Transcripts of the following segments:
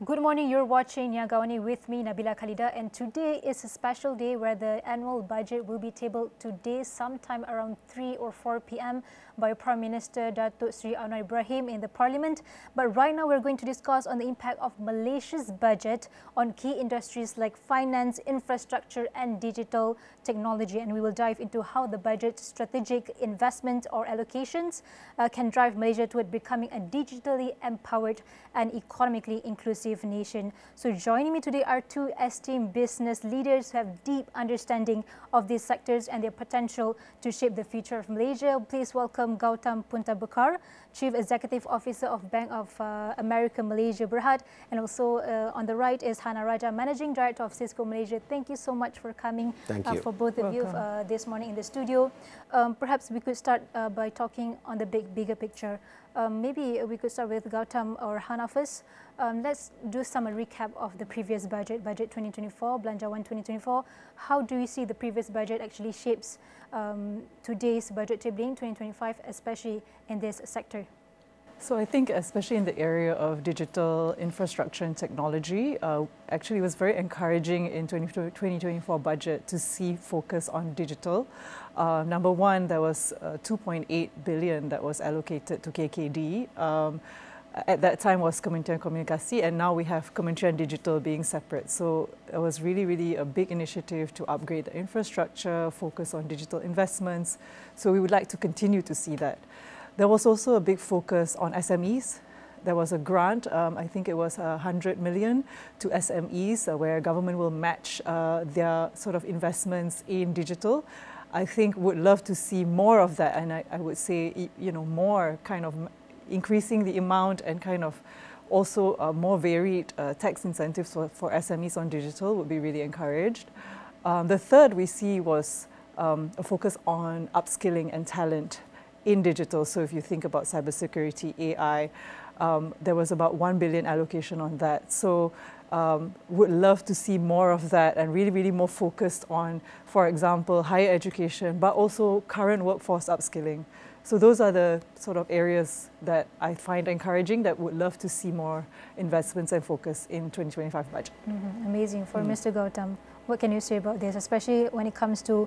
Good morning, you're watching AWANI with me, Nabila Khalida, and today is a special day where the annual budget will be tabled today sometime around 3 or 4 p.m. by Prime Minister Datuk Seri Anwar Ibrahim in the Parliament. But right now we're going to discuss on the impact of Malaysia's budget on key industries like finance, infrastructure and digital technology, and we will dive into how the budget's strategic investment or allocations can drive Malaysia toward becoming a digitally empowered and economically inclusive nation. So joining me today are two esteemed business leaders who have deep understanding of these sectors and their potential to shape the future of Malaysia. Please welcome Gautam Puntambekar, Chief Executive Officer of Bank of America Malaysia Berhad, and also on the right is Hana Raja, Managing Director of Cisco Malaysia. Thank you so much for coming for both of you this morning in the studio. Perhaps we could start by talking on the bigger picture. Maybe we could start with Gautam or Hana first. Let's do some recap of the previous budget 2024, Belanjawan 2024. How do you see the previous budget actually shapes today's budget tabling 2025, especially in this sector? So I think especially in the area of digital infrastructure and technology, actually it was very encouraging in 2024 budget to see focus on digital. Number one, there was 2.8 billion that was allocated to KKD. At that time was Kementerian Komunikasi, and now we have Kementerian Digital being separate. So it was really a big initiative to upgrade the infrastructure, focus on digital investments. So we would like to continue to see that. There was also a big focus on SMEs. There was a grant, I think it was 100 million to SMEs, where government will match their sort of investments in digital. I think would love to see more of that, and I would say, more kind of increasing the amount and kind of also more varied tax incentives for SMEs on digital would be really encouraged. The third we see was a focus on upskilling and talent in digital. So if you think about cybersecurity, AI, there was about 1 billion allocation on that. So would love to see more of that and really more focused on, for example, higher education, but also current workforce upskilling. So those are the sort of areas that I find encouraging, that would love to see more investments and focus in 2025 budget. Amazing. For Mr. Gautam, what can you say about this, especially when it comes to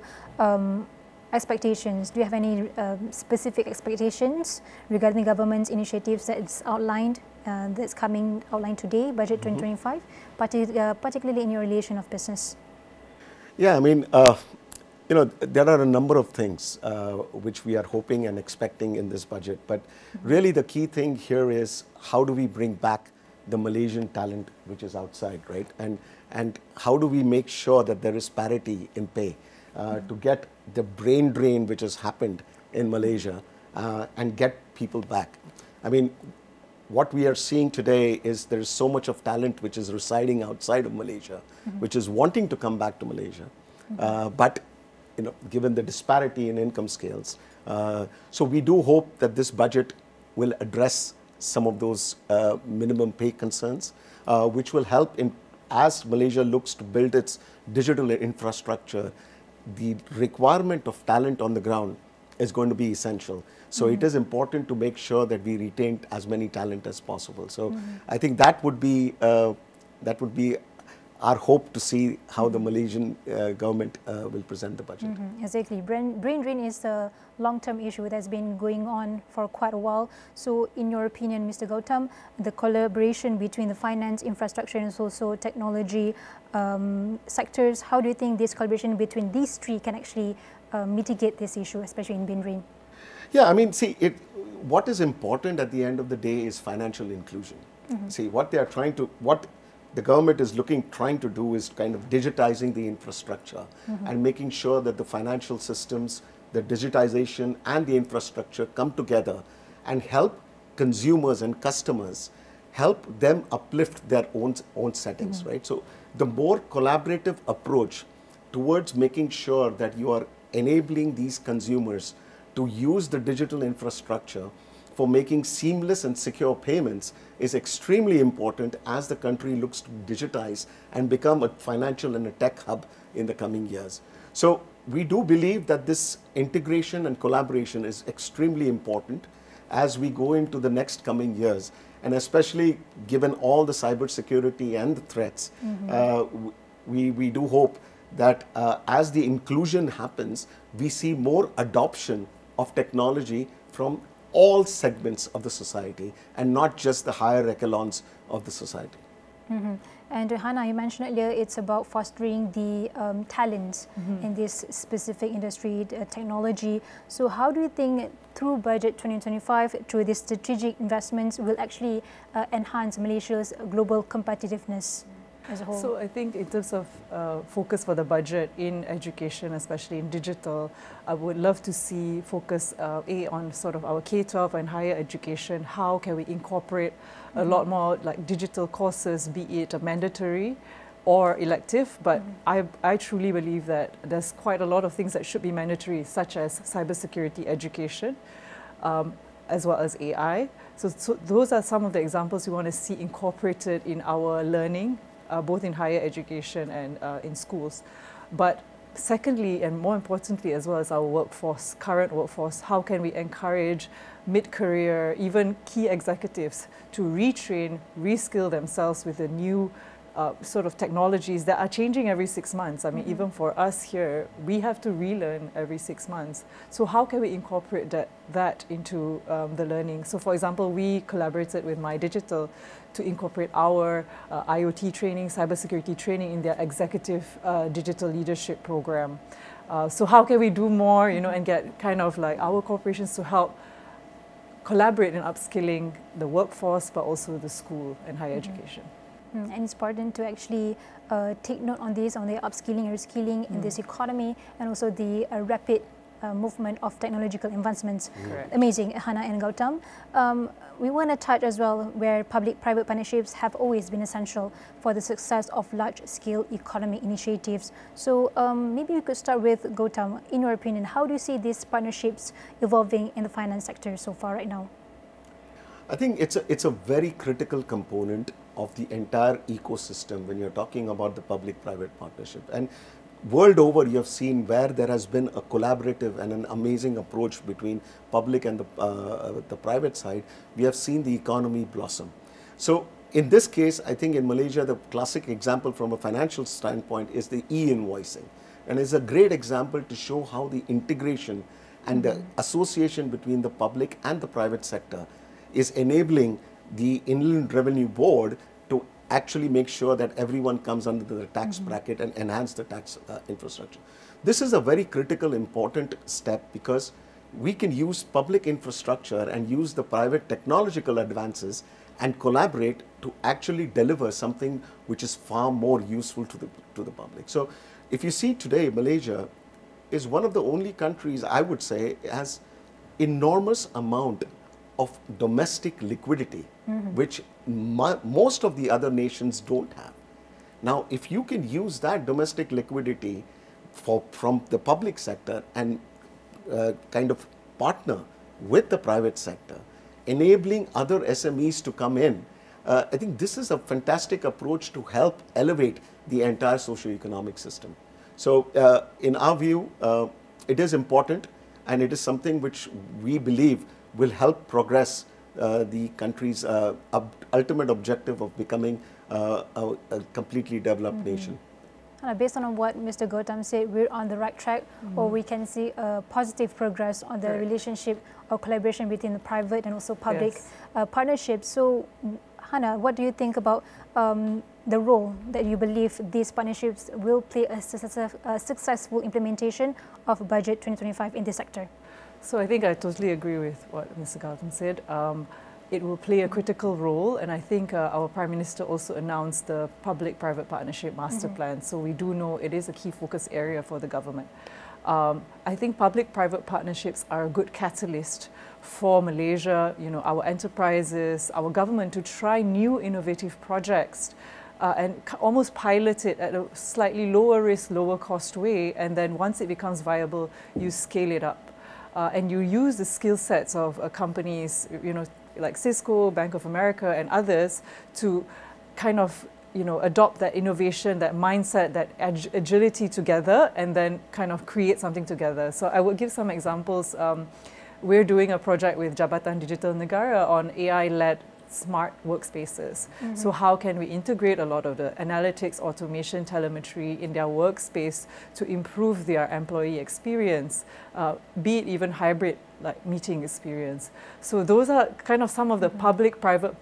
expectations? Do you have any specific expectations regarding the government's initiatives that is outlined, that's coming outlined today, budget 2025, particularly in your relation of business? Yeah, I mean, there are a number of things which we are hoping and expecting in this budget, but really the key thing here is how do we bring back the Malaysian talent which is outside, right? And how do we make sure that there is parity in pay to get the brain drain which has happened in Malaysia and get people back. I mean, what we are seeing today is there is so much of talent which is residing outside of Malaysia, which is wanting to come back to Malaysia, but given the disparity in income scales. So we do hope that this budget will address some of those minimum pay concerns, which will help as Malaysia looks to build its digital infrastructure. The requirement of talent on the ground is going to be essential. So it is important to make sure that we retain as many talent as possible. So I think that would be our hope to see how the Malaysian government will present the budget. Exactly. Brain drain is a long-term issue that's been going on for quite a while. So in your opinion, Mr. Gautam, the collaboration between the finance, infrastructure and also technology sectors, how do you think this collaboration between these three can actually mitigate this issue, especially in brain drain? Yeah, I mean, see, what is important at the end of the day is financial inclusion. See, what the government is trying to do is kind of digitizing the infrastructure and making sure that the financial systems, the digitization and the infrastructure come together and help consumers and customers, help them uplift their own settings, right? So the more collaborative approach towards making sure that you are enabling these consumers to use the digital infrastructure for making seamless and secure payments is extremely important as the country looks to digitize and become a financial and a tech hub in the coming years. So we do believe that this integration and collaboration is extremely important as we go into the next coming years. And especially given all the cybersecurity and the threats, we do hope that as the inclusion happens, we see more adoption of technology from all segments of the society and not just the higher echelons of the society. And Hana, you mentioned earlier it's about fostering the talents in this specific industry, technology. So how do you think through Budget 2025, through these strategic investments, will actually enhance Malaysia's global competitiveness as a whole? So I think in terms of focus for the budget in education, especially in digital, I would love to see focus on sort of our K-12 and higher education. How can we incorporate a lot more like digital courses, be it mandatory or elective, but I truly believe that there's quite a lot of things that should be mandatory, such as cybersecurity education, as well as AI. So those are some of the examples we want to see incorporated in our learning, both in higher education and in schools. But secondly, and more importantly as well as our workforce, current workforce, how can we encourage mid-career, even key executives to retrain, reskill themselves with the new sort of technologies that are changing every 6 months. I mean, even for us here, we have to relearn every 6 months. So how can we incorporate that into the learning? So for example, we collaborated with My Digital to incorporate our IoT training, cybersecurity training in their executive digital leadership program. So how can we do more, you know, and get kind of like our corporations to help collaborate in upskilling the workforce, but also the school and higher education. And it's important to actually take note on this, on the upskilling and reskilling in this economy, and also the rapid movement of technological advancements. Amazing, Hana and Gautam. We want to touch as well where public-private partnerships have always been essential for the success of large-scale economic initiatives. So maybe we could start with Gautam. In your opinion, how do you see these partnerships evolving in the finance sector so far right now? I think it's a very critical component of the entire ecosystem when you're talking about the public-private partnership. And world over, you have seen where there has been a collaborative and an amazing approach between public and the private side. We have seen the economy blossom. So in this case, I think in Malaysia, the classic example from a financial standpoint is the e-invoicing. And it's a great example to show how the integration and the association between the public and the private sector is enabling the Inland Revenue Board to actually make sure that everyone comes under the tax bracket and enhance the tax infrastructure. This is a very critical, important step because we can use public infrastructure and use the private technological advances and collaborate to actually deliver something which is far more useful to the public. So if you see today, Malaysia is one of the only countries, I would say, has enormous amount of domestic liquidity, which most of the other nations don't have. Now, if you can use that domestic liquidity from the public sector and kind of partner with the private sector, enabling other SMEs to come in, I think this is a fantastic approach to help elevate the entire socio-economic system. So in our view, it is important, and it is something which we believe will help progress the country's ultimate objective of becoming a completely developed nation. Based on what Mr. Gautam said, we're on the right track, or we can see positive progress on the relationship or collaboration between the private and also public partnerships. So, Hana, what do you think about the role that you believe these partnerships will play a successful implementation of Budget 2025 in this sector? So I think I totally agree with what Mr. Gautam said. It will play a critical role, and I think our Prime Minister also announced the Public-Private Partnership Master Plan, so we do know it is a key focus area for the government. I think public-private partnerships are a good catalyst for Malaysia, you know, our enterprises, our government to try new innovative projects and almost pilot it at a slightly lower risk, lower cost way, and then once it becomes viable, you scale it up. And you use the skill sets of companies, you know, like Cisco, Bank of America, and others to kind of, you know, adopt that innovation, that mindset, that agility together, and then kind of create something together. So I would give some examples. We're doing a project with Jabatan Digital Negara on AI-led smart workspaces. So how can we integrate a lot of the analytics, automation, telemetry in their workspace to improve their employee experience, be it even hybrid like meeting experience. So those are kind of some of the public-private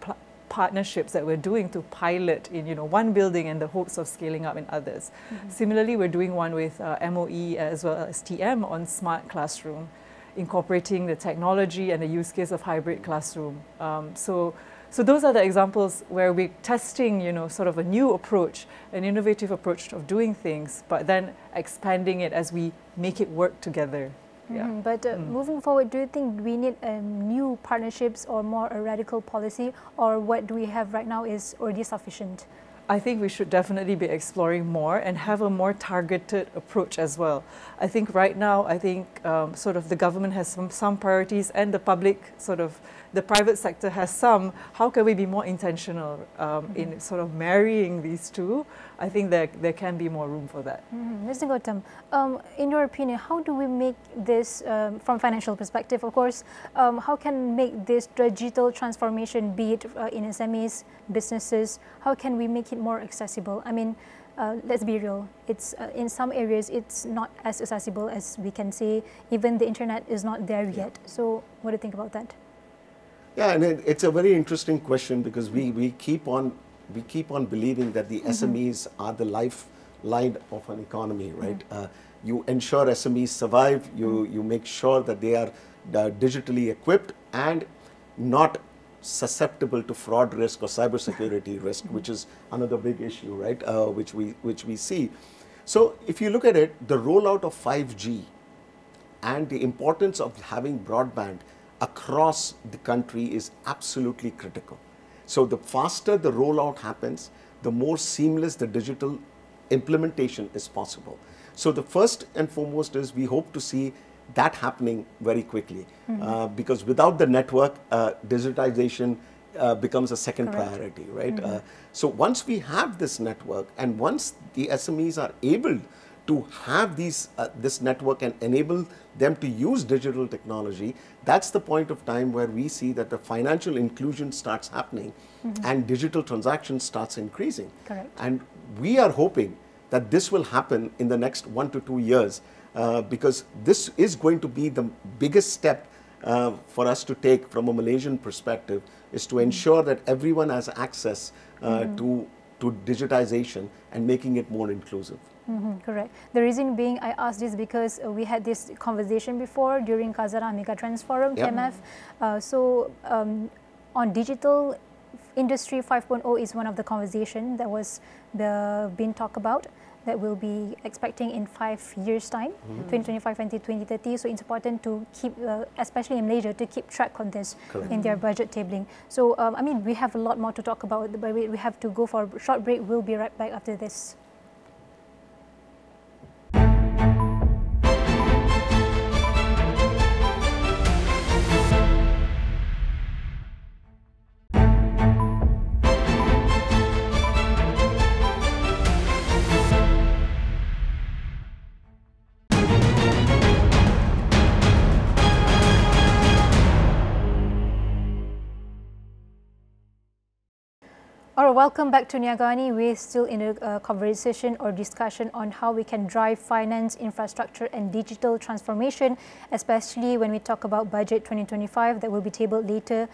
partnerships that we're doing to pilot in one building in the hopes of scaling up in others. Similarly, we're doing one with MOE as well as TM on smart classroom, incorporating the technology and the use case of hybrid classroom. So those are the examples where we're testing, sort of a new approach, an innovative approach of doing things, but then expanding it as we make it work together. Yeah. But moving forward, do you think we need new partnerships or more a radical policy, or what do we have right now is already sufficient? I think we should definitely be exploring more and have a more targeted approach as well. I think right now, sort of the government has some priorities and the public, the private sector has some. How can we be more intentional in sort of marrying these two? I think there can be more room for that. Mr. Gautam, in your opinion, how do we make this, from financial perspective, of course, how can make this digital transformation, be it in SMEs, businesses, how can we make it more accessible? I mean, let's be real, it's in some areas it's not as accessible as we can say. Even the internet is not there yet. So what do you think about that? Yeah, and it's a very interesting question because we keep on believing that the SMEs are the lifeline of an economy, right? You ensure SMEs survive, you make sure that they are digitally equipped and not susceptible to fraud risk or cybersecurity risk, which is another big issue, right? Which we see. So if you look at it, the rollout of 5G and the importance of having broadband across the country is absolutely critical. So the faster the rollout happens, the more seamless the digital implementation is possible. So the first and foremost is we hope to see that happening very quickly because without the network, digitization becomes a second priority, right? So once we have this network and once the SMEs are able to have this network and enable them to use digital technology, that's the point of time where we see that the financial inclusion starts happening and digital transactions starts increasing. Correct. And we are hoping that this will happen in the next 1 to 2 years because this is going to be the biggest step for us to take from a Malaysian perspective, is to ensure that everyone has access to digitization and making it more inclusive. Correct. The reason being I asked this because we had this conversation before during Khazanah Megatrends Forum, TMF. On digital industry 5.0 is one of the conversation that was being talked about that we'll be expecting in 5 years' time, 2025 and 2030. So it's important to keep, especially in Malaysia, to keep track on this in their budget tabling. So, I mean, we have a lot more to talk about, but we have to go for a short break. We'll be right back after this. Alright, welcome back to AWANI. We're still in a conversation or discussion on how we can drive finance, infrastructure and digital transformation, especially when we talk about Budget 2025 that will be tabled later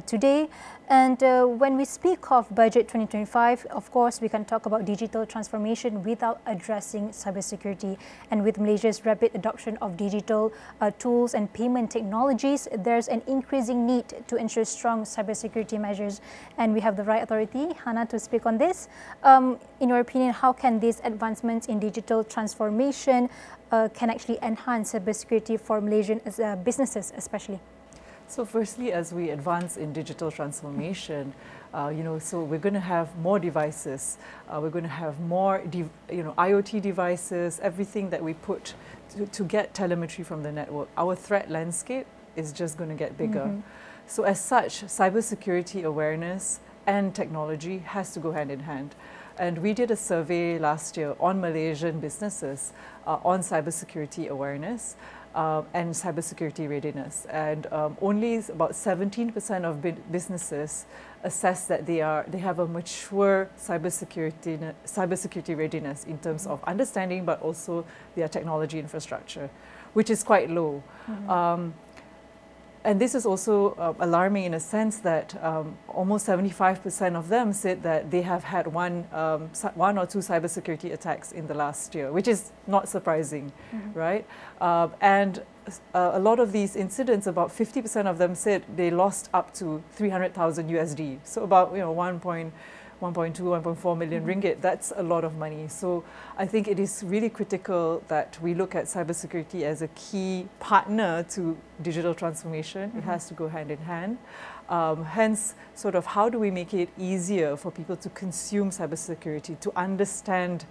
today. And when we speak of Budget 2025, of course, we can talk about digital transformation without addressing cybersecurity. And with Malaysia's rapid adoption of digital tools and payment technologies, there's an increasing need to ensure strong cybersecurity measures. And we have the right authority, Hana, to speak on this. In your opinion, how can these advancements in digital transformation can actually enhance cybersecurity for Malaysian businesses especially? So firstly, as we advance in digital transformation, so we're going to have more devices, we're going to have more IoT devices, everything that we put to get telemetry from the network. Our threat landscape is just going to get bigger. So as such, cybersecurity awareness and technology has to go hand in hand. And we did a survey last year on Malaysian businesses on cybersecurity awareness. and cybersecurity readiness. And only about 17% of businesses assess that they have a mature cybersecurity readiness in terms of understanding, but also their technology infrastructure, which is quite low. And this is also alarming in a sense that almost 75% of them said that they have had one or two cybersecurity attacks in the last year, which is not surprising, right? And a lot of these incidents, about 50% of them said they lost up to 300,000 USD. So about 1.2, 1.4 million ringgit. That's a lot of money. So I think it is really critical that we look at cybersecurity as a key partner to digital transformation. It has to go hand in hand. Hence, sort of how do we make it easier for people to consume cybersecurity, to understand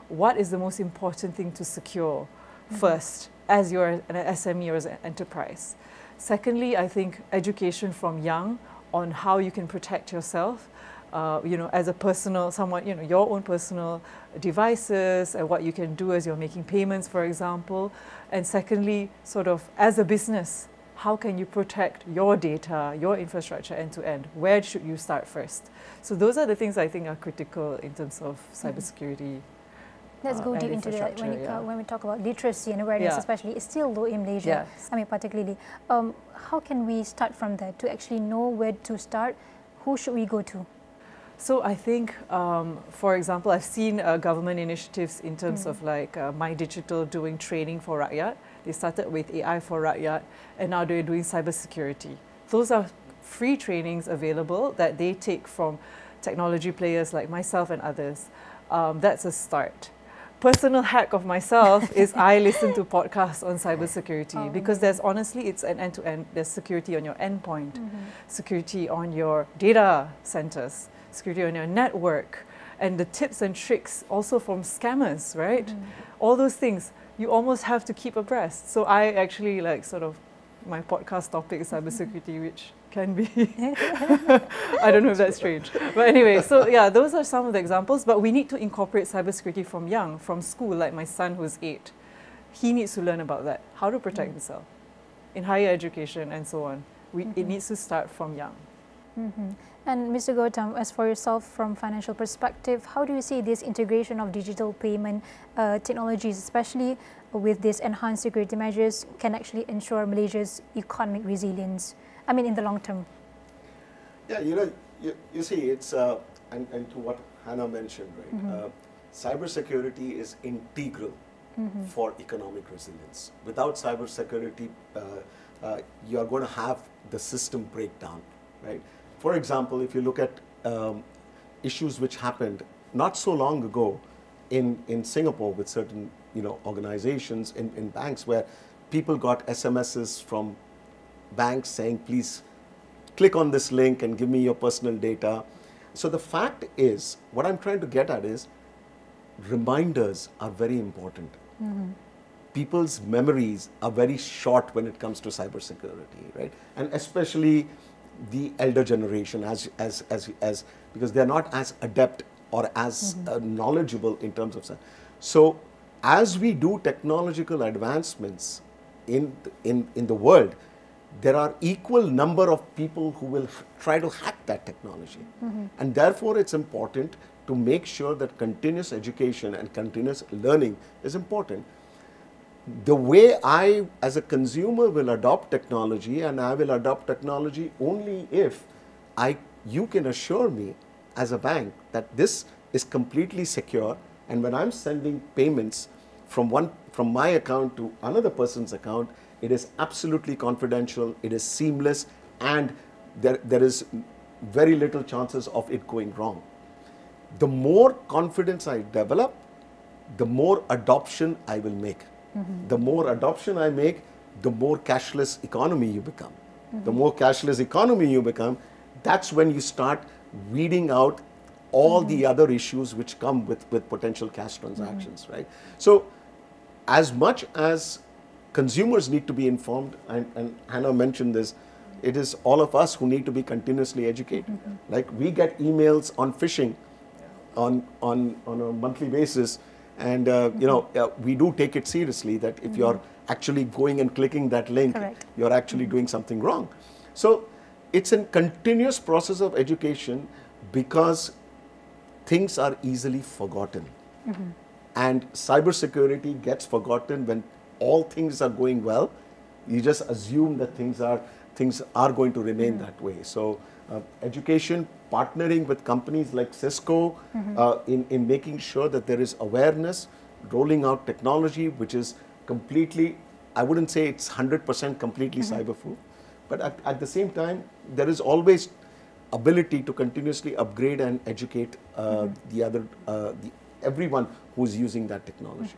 what is the most important thing to secure first as you're an SME or as an enterprise. Secondly, I think education from young on how you can protect yourself. As a personal, your own personal devices and what you can do as you're making payments, for example. And secondly, sort of as a business, how can you protect your data, your infrastructure end to end? Where should you start first? So those are the things I think are critical in terms of cybersecurity. Let's go deep into that. When we talk about literacy and awareness, especially, it's still low in Malaysia. Yes. I mean, particularly. How can we start from there to actually know where to start? Who should we go to? So I think, for example, I've seen government initiatives in terms of like My Digital doing training for Rakyat. They started with AI for Rakyat, and now they're doing cybersecurity. Those are free trainings available that they take from technology players like myself and others. That's a start. Personal hack of myself is I listen to podcasts on cybersecurity because there's honestly, it's an end-to-end. There's security on your endpoint, security on your data centers, security on your network, and the tips and tricks also from scammers, right? All those things, you almost have to keep abreast. So I actually like sort of, my podcast topic is cybersecurity, which can be, I don't know if that's strange. But anyway, so yeah, those are some of the examples, but we need to incorporate cybersecurity from young, from school, like my son who's 8. He needs to learn about that, how to protect himself in higher education and so on. It needs to start from young. And Mr. Gautam, as for yourself from financial perspective, how do you see this integration of digital payment technologies, especially with these enhanced security measures, can actually ensure Malaysia's economic resilience? I mean, in the long term. Yeah, you see, it's, and to what Hana mentioned, right? Cybersecurity is integral for economic resilience. Without cybersecurity, you are going to have the system break down, right? For example, if you look at issues which happened not so long ago in Singapore with certain organizations in banks where people got SMSs from banks saying, please click on this link and give me your personal data. So the fact is, what I'm trying to get at is, reminders are very important. People's memories are very short when it comes to cybersecurity, right? And especially the elder generation, because they're not as adept or as knowledgeable in terms of. So as we do technological advancements in the world, there are equal number of people who will try to hack that technology. And therefore, it's important to make sure that continuous education and continuous learning is important. The way I, as a consumer, will adopt technology, and I will adopt technology only if you can assure me as a bank that this is completely secure, and when I'm sending payments from my account to another person's account, it is absolutely confidential, it is seamless, and there is very little chances of it going wrong. The more confidence I develop, the more adoption I will make. The more adoption I make, the more cashless economy you become. The more cashless economy you become, that's when you start weeding out all the other issues which come with potential cash transactions, right? So as much as consumers need to be informed, and Hana mentioned this, it is all of us who need to be continuously educated. Like, we get emails on phishing on a monthly basis, and we do take it seriously that if your actually going and clicking that link, Correct. you're actually doing something wrong. So it's a continuous process of education because things are easily forgotten. And cybersecurity gets forgotten when all things are going well. You just assume that things are going to remain that way. So education, partnering with companies like Cisco in making sure that there is awareness, rolling out technology which is completely, I wouldn't say it's 100% completely cyber-proof, but at the same time, there is always ability to continuously upgrade and educate everyone who's using that technology.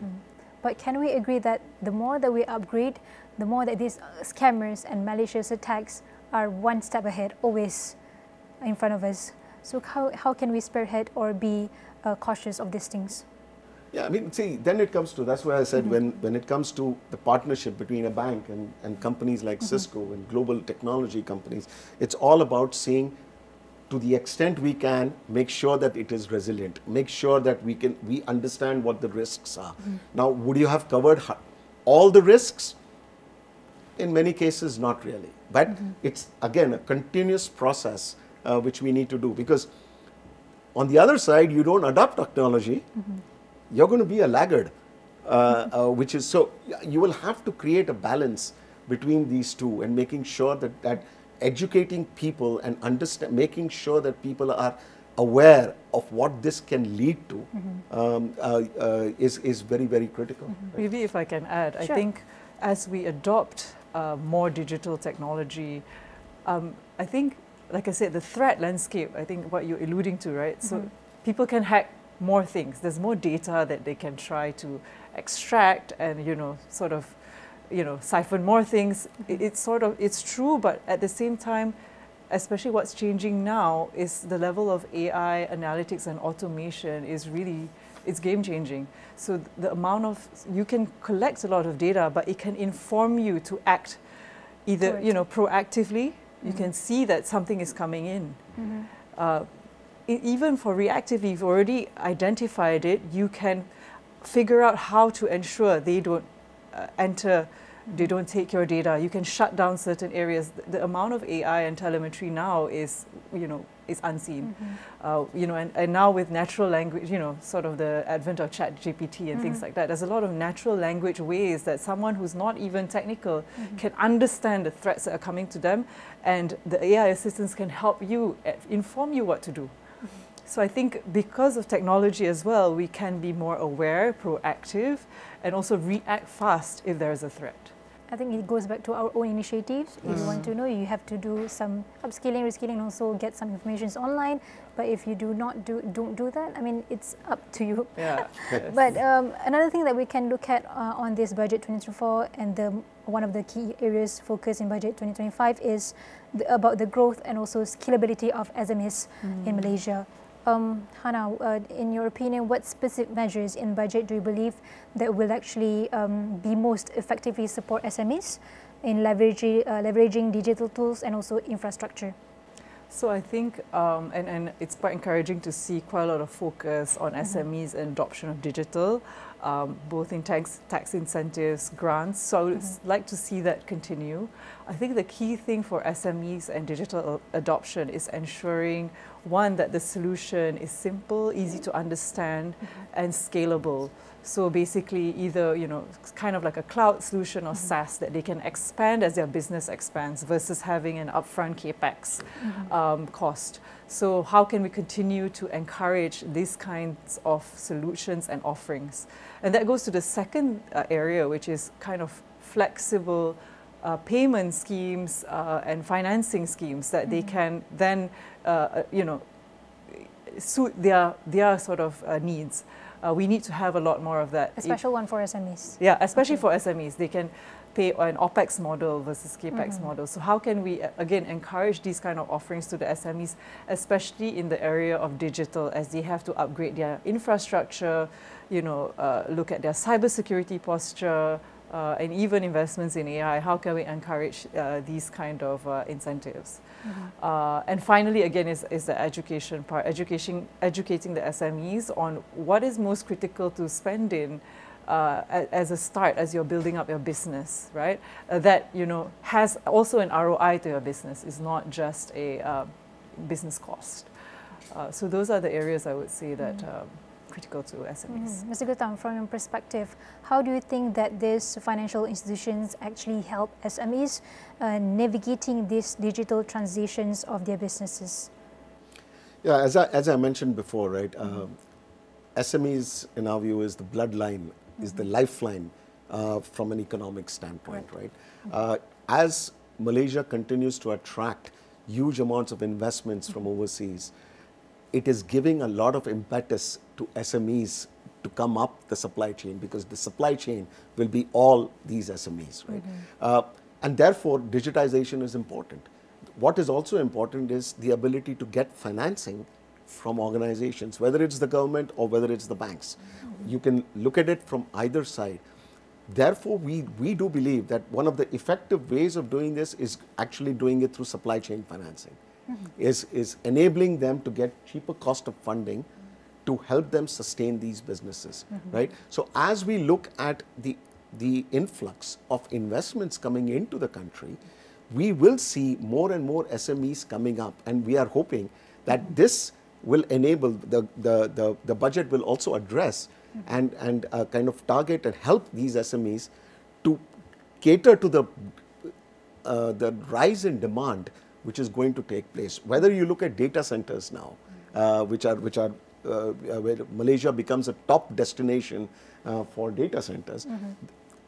But can we agree that the more that we upgrade, the more that these scammers and malicious attacks are one step ahead, always in front of us? So how can we spearhead or be cautious of these things? Yeah, I mean, see, then it comes to, that's why I said when it comes to the partnership between a bank and companies like Cisco and global technology companies, it's all about seeing, to the extent we can, make sure that it is resilient, make sure that we understand what the risks are. Now, would you have covered all the risks? In many cases, not really. But it's, again, a continuous process which we need to do, because on the other side, you don't adopt technology, you're going to be a laggard, which is, so you will have to create a balance between these two and making sure that educating people and making sure that people are aware of what this can lead to is very, very critical. Right? Maybe if I can add, Sure. I think as we adopt more digital technology, I think, like I said, the threat landscape, I think what you're alluding to, right? So people can hack more things. There's more data that they can try to extract and, sort of, siphon more things. It's true, but at the same time, especially what's changing now is the level of AI analytics and automation is really, it's game changing. So the amount of, you can collect a lot of data, but it can inform you to act either, proactively. You can see that something is coming in. Even for reactively, if you've already identified it, you can figure out how to ensure they don't they don't take your data. You can shut down certain areas. The amount of AI and telemetry now is, is unseen. And now with natural language, sort of the advent of ChatGPT and things like that, there's a lot of natural language ways that someone who's not even technical can understand the threats that are coming to them, and the AI assistants can help you, inform you what to do. So I think because of technology as well, we can be more aware, proactive, and also react fast if there is a threat. I think it goes back to our own initiatives. If you want to know, you have to do some upskilling, reskilling, and also get some information online. But if you don't do that, I mean, it's up to you. Yeah. Yes. But another thing that we can look at on this budget 2024, and one of the key areas focused in budget 2025 is about the growth and also scalability of SMEs in Malaysia. Hana, in your opinion, what specific measures in budget do you believe that will actually be most effectively support SMEs in leveraging digital tools and also infrastructure? So I think, and it's quite encouraging to see quite a lot of focus on SMEs and adoption of digital, both in tax incentives, grants. So I would like to see that continue. I think the key thing for SMEs and digital adoption is ensuring, one, that the solution is simple, easy to understand, and scalable. So basically either, kind of like a cloud solution or SaaS that they can expand as their business expands versus having an upfront CapEx cost. So how can we continue to encourage these kinds of solutions and offerings? And that goes to the second area, which is kind of flexible payment schemes and financing schemes that they can then, suit their sort of needs. We need to have a lot more of that. A special one for SMEs. Yeah, especially for SMEs. They can pay an OPEX model versus CAPEX model. So how can we, again, encourage these kind of offerings to the SMEs, especially in the area of digital, as they have to upgrade their infrastructure, look at their cybersecurity posture, and even investments in AI. How can we encourage these kind of incentives? And finally, again, is the education part, educating the SMEs on what is most critical to spend in as a start, as you're building up your business, right? That, you know, has also an ROI to your business. It's not just a business cost. So those are the areas I would say that critical to SMEs. Mr. Gautam, from your perspective, how do you think that these financial institutions actually help SMEs navigating these digital transitions of their businesses? Yeah, as I mentioned before, right, SMEs in our view is the bloodline, is the lifeline from an economic standpoint, right? As Malaysia continues to attract huge amounts of investments from overseas, it is giving a lot of impetus to SMEs to come up the supply chain, because the supply chain will be all these SMEs, right? And therefore, digitization is important. What is also important is the ability to get financing from organizations, whether it's the government or whether it's the banks. You can look at it from either side. Therefore, we do believe that one of the effective ways of doing this is actually doing it through supply chain financing. Is enabling them to get cheaper cost of funding to help them sustain these businesses, right? So as we look at the influx of investments coming into the country, we will see more and more SMEs coming up, and we are hoping that this will enable the budget will also address and kind of target and help these SMEs to cater to the rise in demand which is going to take place. Whether you look at data centers now, which are where Malaysia becomes a top destination for data centers.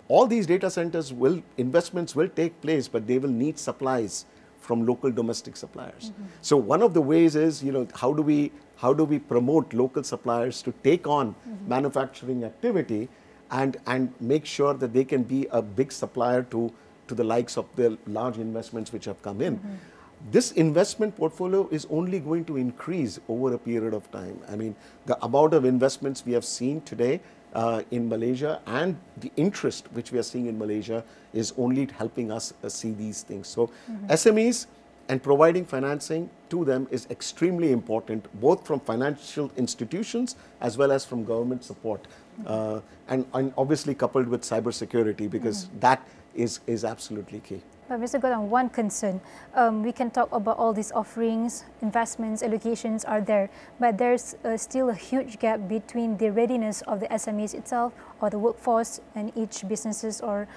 All these data centers investments will take place, but they will need supplies from local domestic suppliers. So one of the ways is, you know, how do we promote local suppliers to take on manufacturing activity and make sure that they can be a big supplier to the likes of the large investments which have come in. This investment portfolio is only going to increase over a period of time. I mean, the amount of investments we have seen today in Malaysia and the interest which we are seeing in Malaysia is only helping us see these things. So SMEs and providing financing to them is extremely important, both from financial institutions as well as from government support, and obviously coupled with cybersecurity, because that is absolutely key. But Mr. Gautam, one concern, we can talk about all these offerings, investments, allocations are there, but there's still a huge gap between the readiness of the SMEs itself or the workforce and each businesses or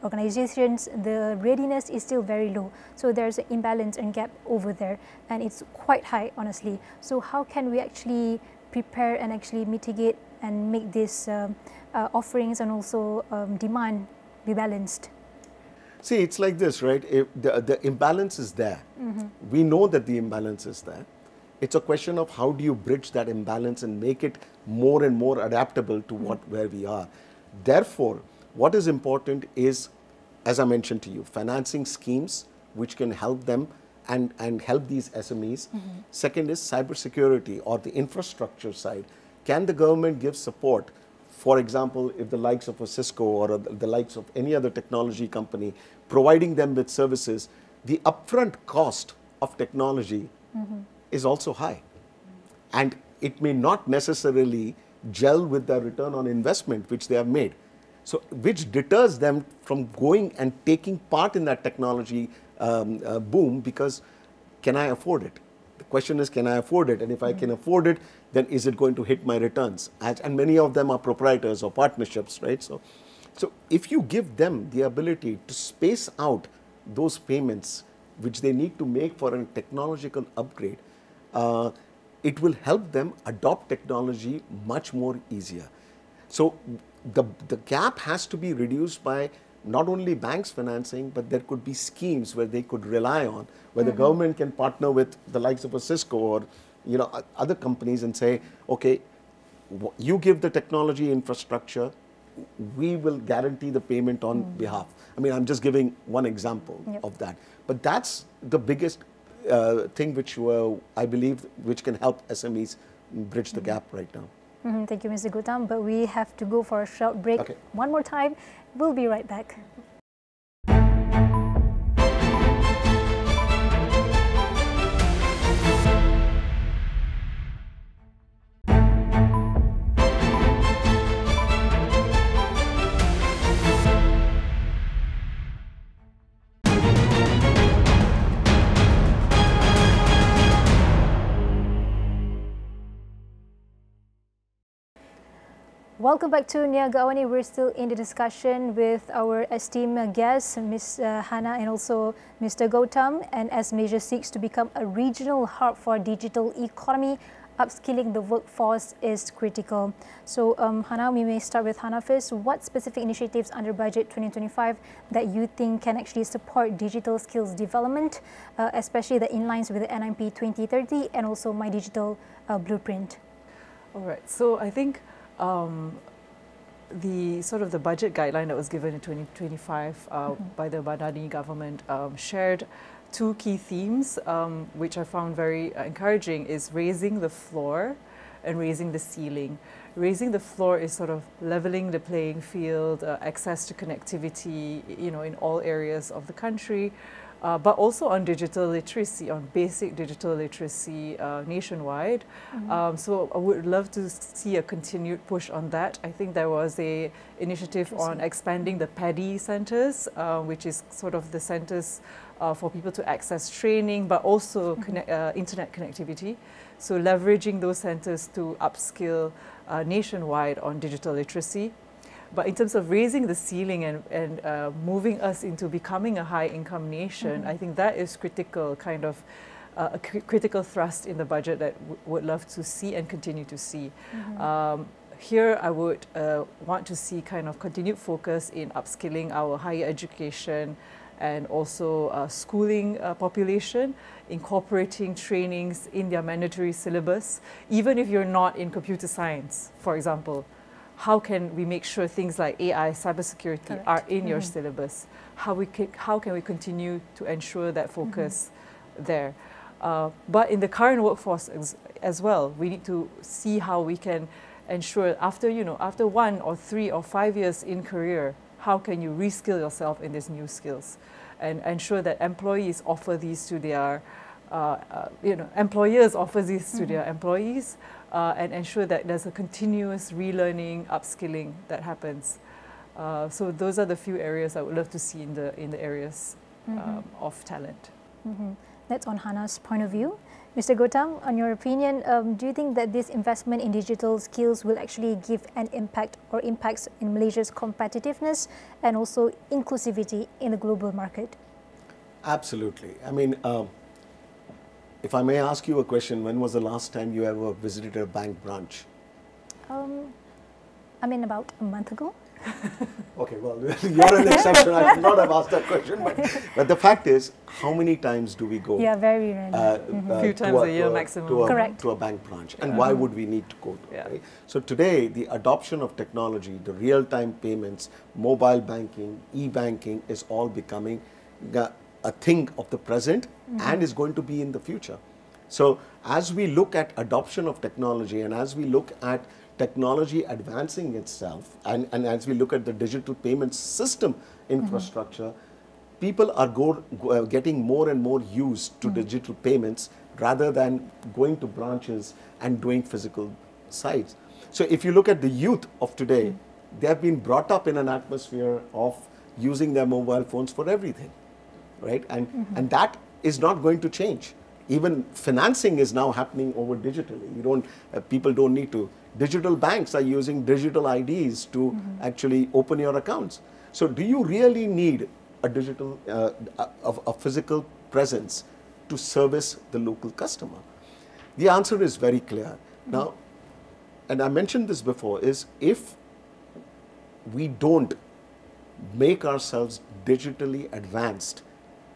organizations. The readiness is still very low. So there's an imbalance and gap over there, and it's quite high, honestly. So how can we actually prepare and actually mitigate and make these offerings and also demand be balanced? See, it's like this, right? If the imbalance is there. We know that the imbalance is there. It's a question of how do you bridge that imbalance and make it more and more adaptable to where we are. Therefore, what is important is, as I mentioned to you, financing schemes which can help them and help these SMEs. Second is cybersecurity or the infrastructure side. Can the government give support? For example, if the likes of a Cisco or the likes of any other technology company, providing them with services, the upfront cost of technology is also high. And it may not necessarily gel with the return on investment which they have made. So, which deters them from going and taking part in that technology boom, because can I afford it? The question is, can I afford it? And if I can afford it, then is it going to hit my returns? And many of them are proprietors or partnerships, right? So if you give them the ability to space out those payments which they need to make for a technological upgrade, it will help them adopt technology much more easier. So the gap has to be reduced by not only banks financing, but there could be schemes where they could rely on, where the government can partner with the likes of a Cisco or other companies and say, okay, you give the technology infrastructure, we will guarantee the payment on behalf. I mean, I'm just giving one example of that. But that's the biggest thing which I believe which can help SMEs bridge the gap right now. Thank you, Mr. Gautam. But we have to go for a short break. Okay. One more time. We'll be right back. Welcome back to Niaga AWANI. We're still in the discussion with our esteemed guests, Ms. Hana and also Mr. Gautam. And as Malaysia seeks to become a regional hub for digital economy, upskilling the workforce is critical. So Hana, we may start with Hana first. What specific initiatives under Budget 2025 that you think can actually support digital skills development, especially that in lines with the NIP 2030 and also My Digital Blueprint? All right, so I think the budget guideline that was given in 2025 by the Badani government shared two key themes, which I found very encouraging, is raising the floor and raising the ceiling. Raising the floor is sort of leveling the playing field, access to connectivity, in all areas of the country, but also on digital literacy, on basic digital literacy nationwide. So I would love to see a continued push on that. I think there was an initiative on expanding the PADI centres, which is sort of the centres for people to access training, but also internet connectivity. So leveraging those centres to upskill nationwide on digital literacy. But in terms of raising the ceiling and moving us into becoming a high-income nation, I think that is critical, kind of a critical thrust in the budget that would love to see and continue to see. Here, I would want to see kind of continued focus in upskilling our higher education and also schooling population, incorporating trainings in their mandatory syllabus, even if you're not in computer science, for example. How can we make sure things like AI, cybersecurity are in your syllabus? How can we continue to ensure that focus there? But in the current workforce as well, we need to see how we can ensure after 1 or 3 or 5 years in career, how can you reskill yourself in these new skills and ensure that employees offer these to their employers offer these to their employees, and ensure that there's a continuous relearning, upskilling that happens. So those are the few areas I would love to see in the areas of talent. That's on Hana's point of view. Mr. Gautam, on your opinion, do you think that this investment in digital skills will actually give an impact or impacts in Malaysia's competitiveness and also inclusivity in the global market? Absolutely. I mean, if I may ask you a question, when was the last time you ever visited a bank branch? About a month ago. Okay, well, you're an exception. I should not have asked that question. But the fact is, how many times do we go? Yeah, very rarely. A few times a year maximum. To a bank branch. And why would we need to go to it? Right? So today, the adoption of technology, the real-time payments, mobile banking, e-banking is all becoming a thing of the present and is going to be in the future. So as we look at adoption of technology and as we look at technology advancing itself and as we look at the digital payment system infrastructure, people are getting more and more used to digital payments rather than going to branches and doing physical sites. So if you look at the youth of today, they have been brought up in an atmosphere of using their mobile phones for everything. Right? And that is not going to change. Even financing is now happening over digitally. People don't need to. Digital banks are using digital IDs to actually open your accounts. So do you really need a digital, a physical presence to service the local customer? The answer is very clear. Now, and I mentioned this before, is if we don't make ourselves digitally advanced,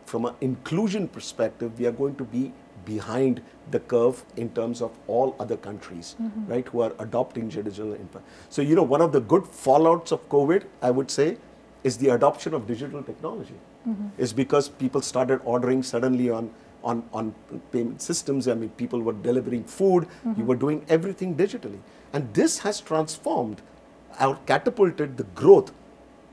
from an inclusion perspective, we are going to be behind the curve in terms of all other countries, right, who are adopting digital infrastructure. So, one of the good fallouts of COVID, I would say, is the adoption of digital technology. Is because people started ordering suddenly on payment systems. I mean, people were delivering food, you were doing everything digitally. And this has transformed or catapulted the growth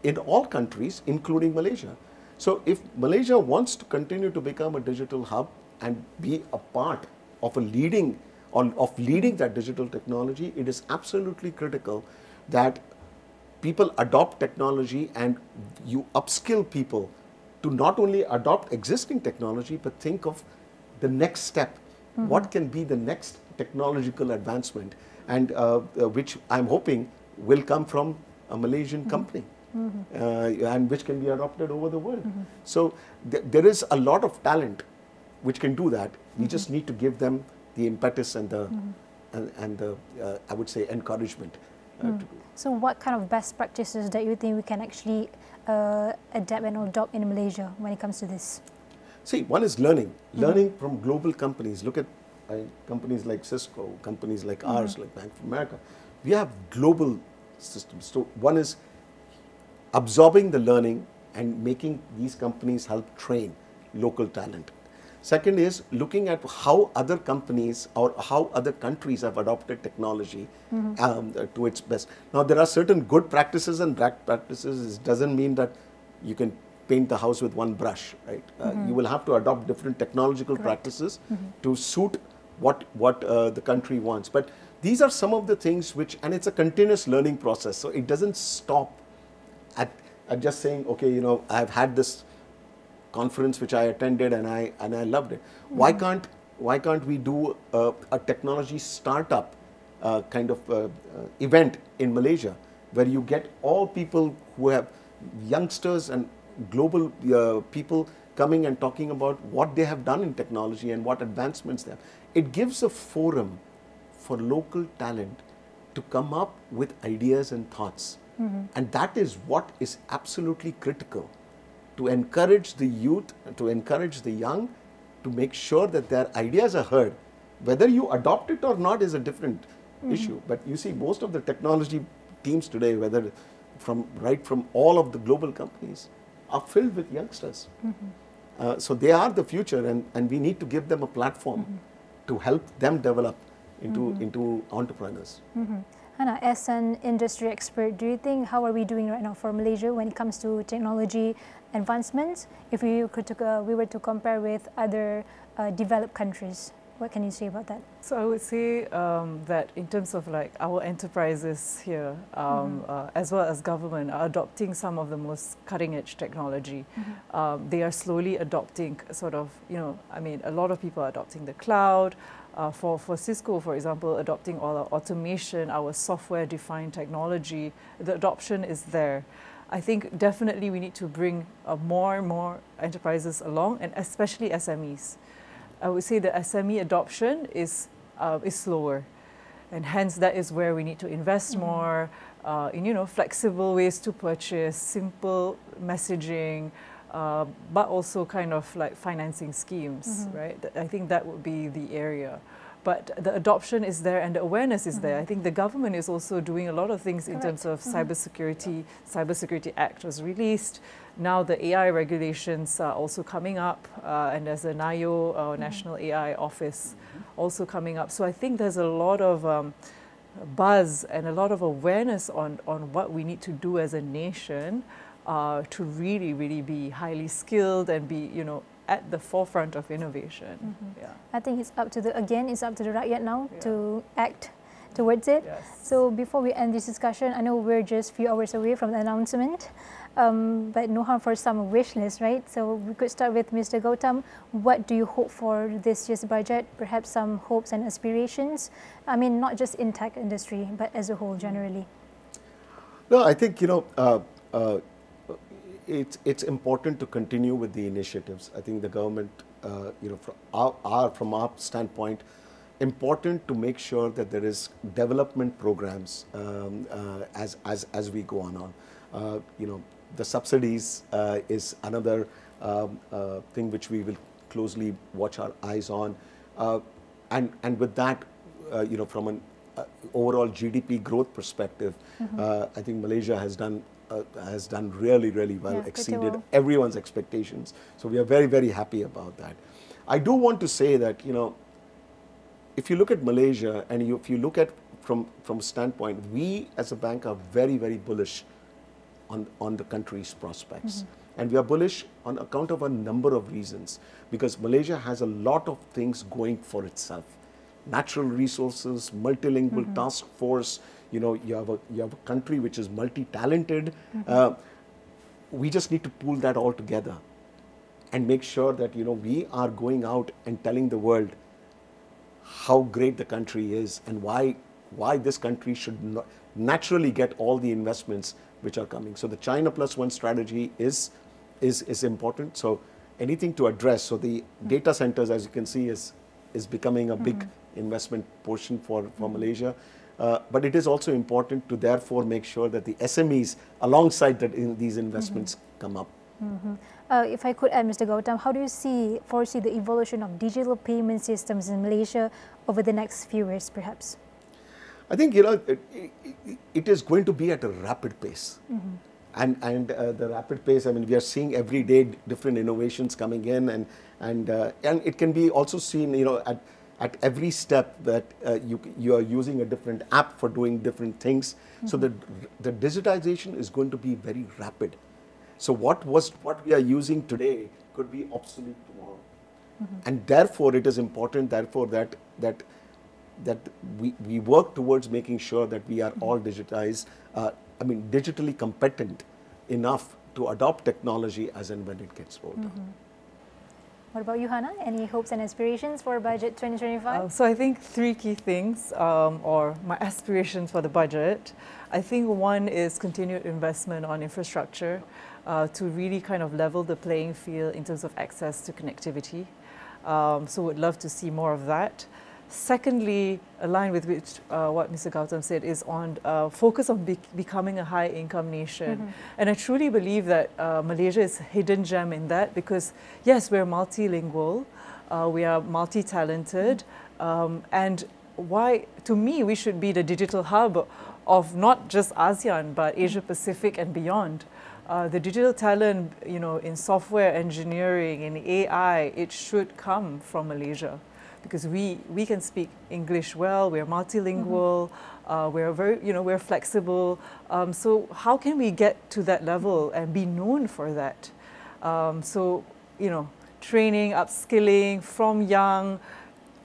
in all countries, including Malaysia. So if Malaysia wants to continue to become a digital hub and be a part of leading that digital technology, it is absolutely critical that people adopt technology and you upskill people to not only adopt existing technology, but think of the next step. What can be the next technological advancement, and which I'm hoping will come from a Malaysian company. And which can be adopted over the world. So there is a lot of talent which can do that. We just need to give them the impetus and the I would say encouragement to do. So what kind of best practices that you think we can actually adapt and adopt in Malaysia when it comes to this? See, one is learning from global companies. Look at companies like Cisco, companies like ours, like Bank of America. We have global systems. So one is absorbing the learning and making these companies help train local talent. Second is looking at how other companies or how other countries have adopted technology to its best. Now, there are certain good practices and bad practices. It doesn't mean that you can paint the house with one brush, right? You will have to adopt different technological practices to suit what the country wants. But these are some of the things which, and it's a continuous learning process. So it doesn't stop at just saying, okay, you know, I've had this conference which I attended and I loved it. Why can't we do a technology startup kind of event in Malaysia where you get all people who have youngsters and global people coming and talking about what they have done in technology and what advancements they have. It gives a forum for local talent to come up with ideas and thoughts. And that is what is absolutely critical, to encourage the youth, to encourage the young, to make sure that their ideas are heard. Whether you adopt it or not is a different issue. But you see, most of the technology teams today, whether right from all of the global companies, are filled with youngsters. So they are the future, and we need to give them a platform to help them develop into entrepreneurs. Hana, as an industry expert, do you think how are we doing right now for Malaysia when it comes to technology advancements? If we were to compare with other developed countries, what can you say about that? So I would say that in terms of like our enterprises here, as well as government, are adopting some of the most cutting-edge technology. They are slowly adopting sort of, you know, I mean, a lot of people are adopting the cloud. For Cisco, for example, adopting all our automation, our software-defined technology, the adoption is there. I think definitely we need to bring more and more enterprises along, and especially SMEs. I would say the SME adoption is slower, and hence that is where we need to invest more in, you know, flexible ways to purchase, simple messaging, but also kind of like financing schemes, right? I think that would be the area. But the adoption is there and the awareness is there. I think the government is also doing a lot of things in terms of cybersecurity. Cybersecurity Act was released. Now the AI regulations are also coming up, and there's a NAIO, National AI Office, also coming up. So I think there's a lot of buzz and a lot of awareness on what we need to do as a nation to really, really be highly skilled and be, you know, at the forefront of innovation. Yeah. I think it's up to the Rakyat now to act towards it. Yes. So before we end this discussion, I know we're just a few hours away from the announcement, but no harm for some wish list, right? So we could start with Mr. Gautam. What do you hope for this year's budget? Perhaps some hopes and aspirations? I mean, not just in tech industry, but as a whole, generally. No, I think, you know, it's important to continue with the initiatives. I think the government, you know, from our standpoint, important to make sure that there is development programs as we go on. You know, the subsidies is another thing which we will closely watch our eyes on, and with that, you know, from an overall GDP growth perspective, I think Malaysia has done really, really well, exceeded everyone's expectations. So we are very, very happy about that. I do want to say that, you know, if you look at Malaysia and if you look at from a standpoint, we as a bank are very, very bullish on the country's prospects. And we are bullish on account of a number of reasons, because Malaysia has a lot of things going for itself. Natural resources, multilingual task force, you know, you have a country which is multi-talented. We just need to pull that all together and make sure that, you know, we are going out and telling the world how great the country is and why why this country should not naturally get all the investments which are coming. So the China Plus One strategy is important. So anything to address. So the data centers, as you can see, is becoming a big investment portion for Malaysia. But it is also important to therefore make sure that the SMEs alongside that these investments come up. If I could add, Mr. Gautam, how do you foresee the evolution of digital payment systems in Malaysia over the next few years, perhaps? I think, you know, it is going to be at a rapid pace. And the rapid pace, I mean, we are seeing every day different innovations coming in, and it can be also seen, you know, at every step that you are using a different app for doing different things. So the digitization is going to be very rapid. So what we are using today could be obsolete tomorrow. And therefore, it is important, therefore, that we work towards making sure that we are all digitized, I mean, digitally competent enough to adopt technology as and when it gets rolled out. What about you, Hana? Any hopes and aspirations for budget 2025? So I think three key things, or my aspirations for the budget. I think one is continued investment on infrastructure to really kind of level the playing field in terms of access to connectivity. So would love to see more of that. Secondly, aligned with what Mr. Gautam said, is on focus on becoming a high-income nation. And I truly believe that Malaysia is a hidden gem in that, because yes, we're multilingual, we are multi-talented, and to me, we should be the digital hub of not just ASEAN, but Asia Pacific and beyond. The digital talent, you know, in software engineering, in AI, it should come from Malaysia, because we can speak English well, we're multilingual, we're very, you know, we're flexible. So how can we get to that level and be known for that? So, you know, training, upskilling from young,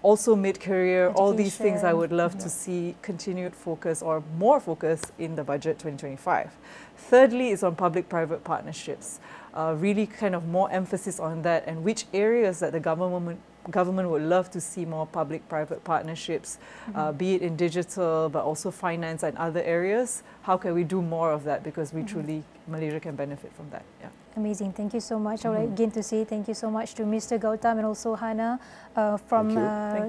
also mid-career, all these things I would love to see continued focus or more focus in the budget 2025. Thirdly is on public-private partnerships, really kind of more emphasis on that, and which areas that the government would love to see more public-private partnerships, be it in digital, but also finance and other areas. How can we do more of that? Because we truly, Malaysia can benefit from that. Yeah. Amazing. Thank you so much. I would like again to say thank you so much to Mr. Gautam and also Hana from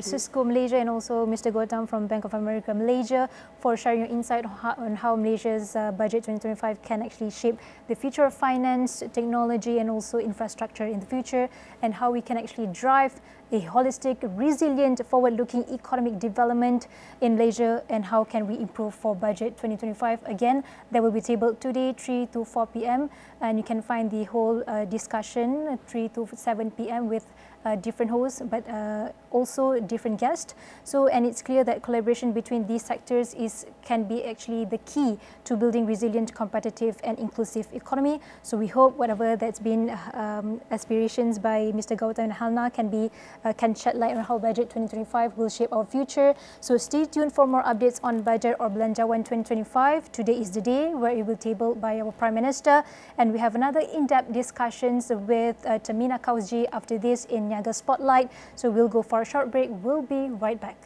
Cisco Malaysia, and also Mr. Gautam from Bank of America Malaysia for sharing your insight on how Malaysia's budget 2025 can actually shape the future of finance, technology, and also infrastructure in the future, and how we can actually drive a holistic, resilient, forward-looking economic development in Malaysia, and how can we improve for budget 2025. Again, that will be tabled today, 3 to 4 p.m. and you can find the whole discussion 3 to 7 p.m. with different hosts, but also different guests. So, and it's clear that collaboration between these sectors can be actually the key to building resilient, competitive, and inclusive economy. So we hope whatever that's been aspirations by Mr. Gautam and Hana can shed light on how budget 2025 will shape our future. So stay tuned for more updates on budget or Belanjawan 2025. Today is the day where it will be tabled by our Prime Minister, and we have another in-depth discussions with Tamina Kausji after this in Niaga Spotlight. So we'll go for a short break. We'll be right back.